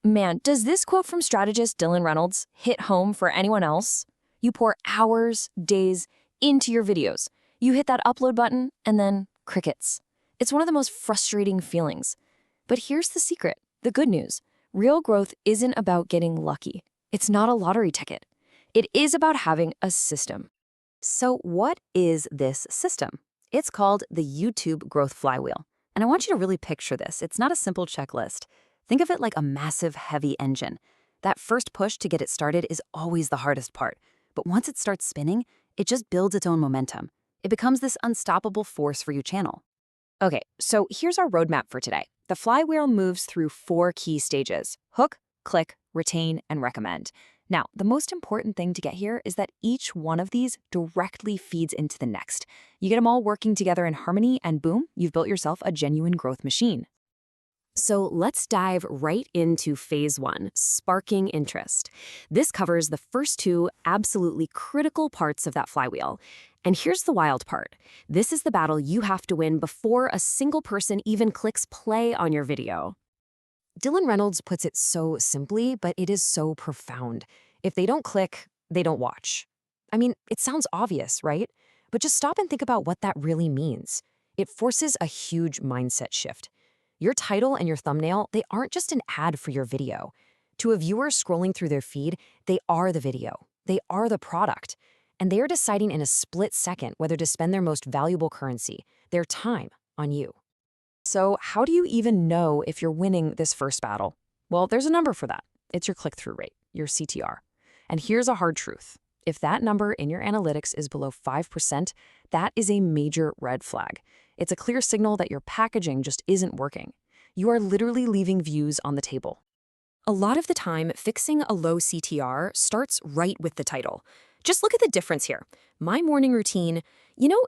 Man, does this quote from strategist Dylan Reynolds hit home for anyone else? You pour hours, days into your videos. You hit that upload button and then crickets. It's one of the most frustrating feelings. But here's the secret, the good news. Real growth isn't about getting lucky. It's not a lottery ticket. It is about having a system. So what is this system? It's called the YouTube Growth Flywheel. And I want you to really picture this. It's not a simple checklist. Think of it like a massive, heavy engine. That first push to get it started is always the hardest part. But once it starts spinning, it just builds its own momentum. It becomes this unstoppable force for your channel. Okay, so here's our roadmap for today. The flywheel moves through 4 key stages: hook, click, retain, and recommend. Now, the most important thing to get here is that each one of these directly feeds into the next. You get them all working together in harmony, and boom, you've built yourself a genuine growth machine. So let's dive right into phase 1, sparking interest. This covers the first 2 absolutely critical parts of that flywheel. And here's the wild part. This is the battle you have to win before a single person even clicks play on your video. Dylan Reynolds puts it so simply, but it is so profound. If they don't click, they don't watch. I mean, it sounds obvious, right? But just stop and think about what that really means. It forces a huge mindset shift. Your title and your thumbnail, they aren't just an ad for your video. To a viewer scrolling through their feed, they are the video. They are the product. And they are deciding in a split second whether to spend their most valuable currency, their time, on you. So how do you even know if you're winning this first battle? Well, there's a number for that. It's your click-through rate, your CTR. And here's a hard truth. If that number in your analytics is below 5%, that is a major red flag. It's a clear signal that your packaging just isn't working. You are literally leaving views on the table. A lot of the time, fixing a low CTR starts right with the title. Just look at the difference here. My morning routine,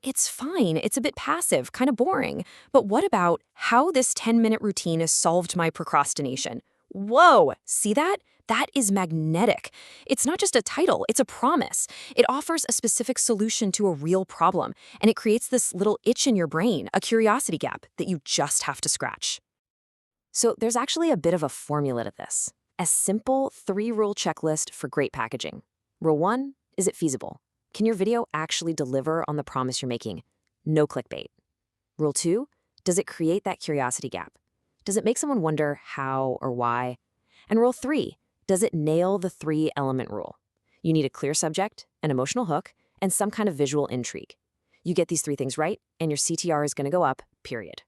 it's fine. It's a bit passive, kind of boring. But what about how this 10-minute routine has solved my procrastination? Whoa, see that? That is magnetic. It's not just a title, it's a promise. It offers a specific solution to a real problem, and it creates this little itch in your brain, a curiosity gap that you just have to scratch. So there's actually a bit of a formula to this. A simple 3-rule checklist for great packaging. Rule 1, is it feasible? Can your video actually deliver on the promise you're making? No clickbait. Rule 2, does it create that curiosity gap? Does it make someone wonder how or why? And rule 3, does it nail the 3-element rule? You need a clear subject, an emotional hook, and some kind of visual intrigue. You get these 3 things right, and your CTR is going to go up, period.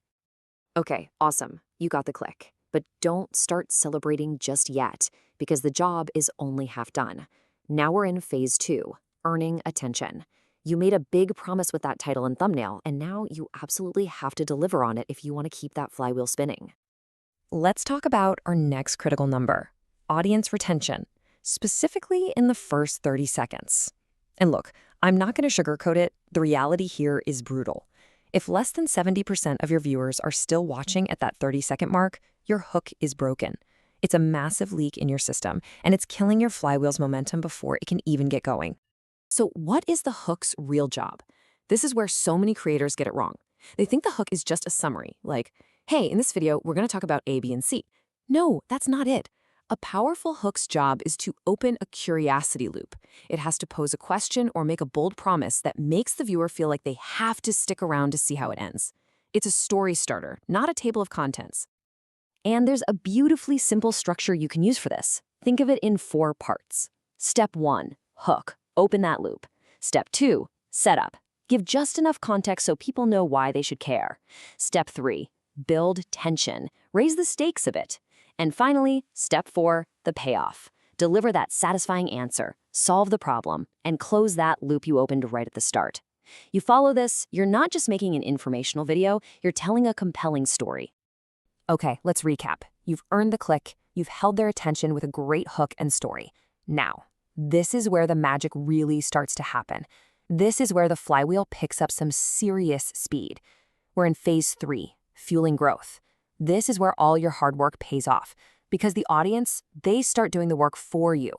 Okay, awesome. You got the click. But don't start celebrating just yet, because the job is only half done. Now we're in phase 2, earning attention. You made a big promise with that title and thumbnail, and now you absolutely have to deliver on it if you want to keep that flywheel spinning. Let's talk about our next critical number, audience retention, specifically in the first 30 seconds. And look, I'm not going to sugarcoat it. The reality here is brutal. If less than 70% of your viewers are still watching at that 30-second mark, your hook is broken. It's a massive leak in your system, and it's killing your flywheel's momentum before it can even get going. So what is the hook's real job? This is where so many creators get it wrong. They think the hook is just a summary, like, hey, in this video, we're going to talk about A, B, and C. No, that's not it. A powerful hook's job is to open a curiosity loop. It has to pose a question or make a bold promise that makes the viewer feel like they have to stick around to see how it ends. It's a story starter, not a table of contents. And there's a beautifully simple structure you can use for this. Think of it in 4 parts. Step 1, hook. Open that loop. Step 2, setup. Give just enough context so people know why they should care. Step 3, build tension. Raise the stakes a bit. And finally, step 4, the payoff. Deliver that satisfying answer, solve the problem, and close that loop you opened right at the start. You follow this, you're not just making an informational video, you're telling a compelling story. Okay, let's recap. You've earned the click, you've held their attention with a great hook and story. Now, this is where the magic really starts to happen. This is where the flywheel picks up some serious speed. We're in phase 3, fueling growth. This is where all your hard work pays off, because the audience, they start doing the work for you.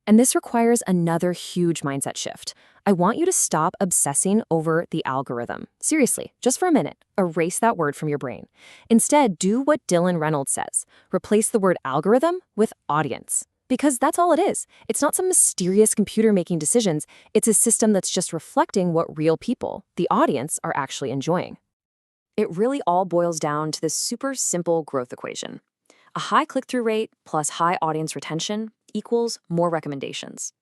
And this requires another huge mindset shift. I want you to stop obsessing over the algorithm. Seriously, just for a minute, erase that word from your brain. Instead, do what Dylan Reynolds says. Replace the word algorithm with audience. Because that's all it is. It's not some mysterious computer making decisions. It's a system that's just reflecting what real people, the audience, are actually enjoying. It really all boils down to this super simple growth equation. A high click-through rate plus high audience retention equals more recommendations.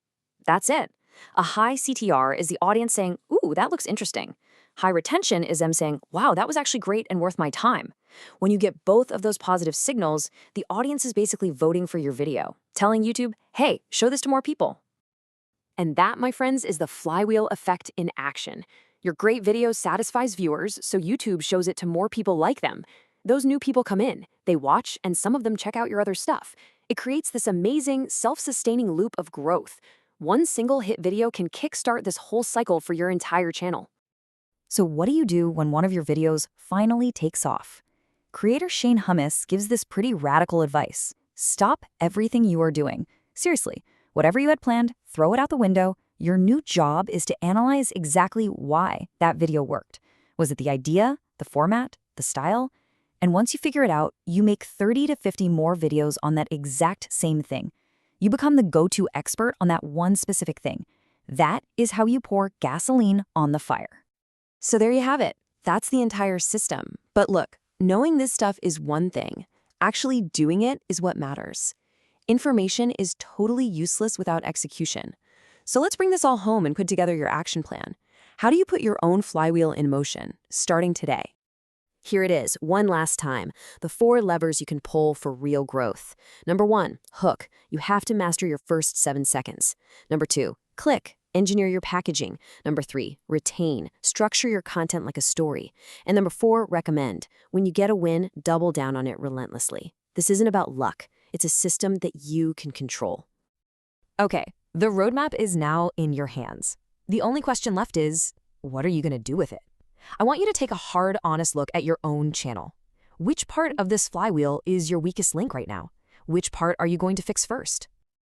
That's it. A high CTR is the audience saying, ooh, that looks interesting. High retention is them saying, wow, that was actually great and worth my time. When you get both of those positive signals, the audience is basically voting for your video, telling YouTube, hey, show this to more people. And that, my friends, is the flywheel effect in action. Your great video satisfies viewers, so YouTube shows it to more people like them. Those new people come in, they watch, and some of them check out your other stuff. It creates this amazing, self-sustaining loop of growth. One single hit video can kickstart this whole cycle for your entire channel. So what do you do when one of your videos finally takes off? Creator Shane Hummus gives this pretty radical advice. Stop everything you are doing. Seriously, whatever you had planned, throw it out the window. Your new job is to analyze exactly why that video worked. Was it the idea, the format, the style? And once you figure it out, you make 30 to 50 more videos on that exact same thing. You become the go-to expert on that one specific thing. That is how you pour gasoline on the fire. So there you have it. That's the entire system. But look, knowing this stuff is one thing. Actually doing it is what matters. Information is totally useless without execution. So let's bring this all home and put together your action plan. How do you put your own flywheel in motion, starting today? Here it is, one last time, the 4 levers you can pull for real growth. Number 1, hook. You have to master your first 7 seconds. Number 2, click. Engineer your packaging. Number 3, retain. Structure your content like a story. And number 4, recommend. When you get a win, double down on it relentlessly. This isn't about luck. It's a system that you can control. Okay, the roadmap is now in your hands. The only question left is, what are you going to do with it? I want you to take a hard, honest look at your own channel. Which part of this flywheel is your weakest link right now? Which part are you going to fix first?